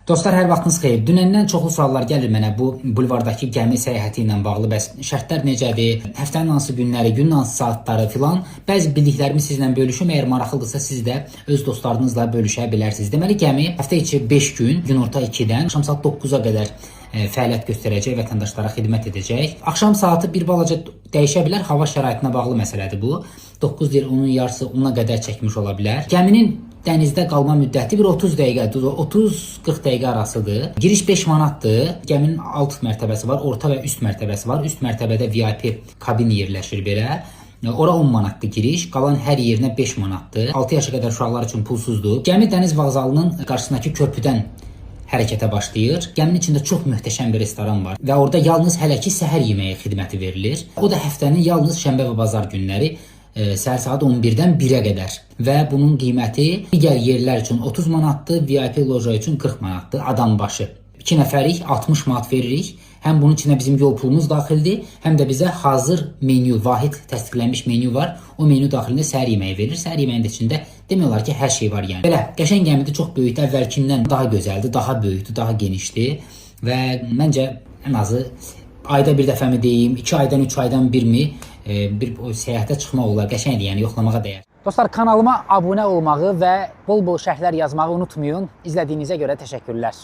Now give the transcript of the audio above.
Dostlar, hər vaxtınız xeyir. Dünəndən çoxlu suallar gəlir mənə bu bulvardakı gəmi səyahəti ilə bağlı. Bəs şərtlər necədir? Həftənin hansı günləri, günün hansı saatları filan. Bəzi bildiklərimi sizlə bölüşüm. Əgər maraqlıdırsa siz də öz dostlarınızla bölüşə bilərsiniz. Deməli, gəmi həftə içi 5 gün, günorta 2-dən axşam saat 9-a qədər fəaliyyət göstərəcək, vətəndaşlara xidmət edəcək. Axşam saatı bir balaca dəyişə bilər, hava şəraitinə bağlı məsələdir bu. 9 deyil, onun yarısı 10-a qədər çəkmiş ola bilər. Gəminin dənizdə qalma müddəti bir 30 dəqiqədir, 30-40 dəqiqə arasıdır. Giriş 5 manatdır. Gəminin alt mərtəbəsi var, orta və üst mərtəbəsi var. Üst mərtəbədə VIP kabin yerləşir belə. Ora 10 manatdır giriş, qalan hər yerinə 5 manatdır. 6 yaşa qədər uşaqlar üçün pulsuzdur. Gəmi dəniz vağzalının qarşısındakı körpüdən hərəkətə başlayır. Gəminin içində çox möhtəşəm bir restoran var və orada yalnız hələ ki səhər yeməyi xidməti verilir. O da həftənin yalnız şənbə və bazar günləri səhər saat 11-dən 1-ə qədər və bunun qiyməti digər yerlər üçün 30 manatdır, VIP loja üçün 40 manatdır adam başı. 2 nəfərik 60 manat veririk. Həm bunun içində bizim yol pulumuz daxildir, həm də bizə hazır menyu, vahid təsdiqlənmiş menyu var. O menyu daxilində səhər yeməyi verilir. Səhər yeməyinin içində demək olar ki, hər şey var yəni. Belə qəşəng gəmidir, çox böyükdür, əvvəlkindən daha gözəldir, daha böyükdür, daha genişdir və məncə ən azı ayda bir dəfəmi deyim, 2 aydan 3 aydan birmi bir səyahətə çıxmaq olar, qəşəngdir, yəni yoxlamağa dəyər. Dostlar, kanalıma abunə olmağı və bol-bol şərhlər yazmağı unutmayın. İzlədiyinizə görə təşəkkürlər.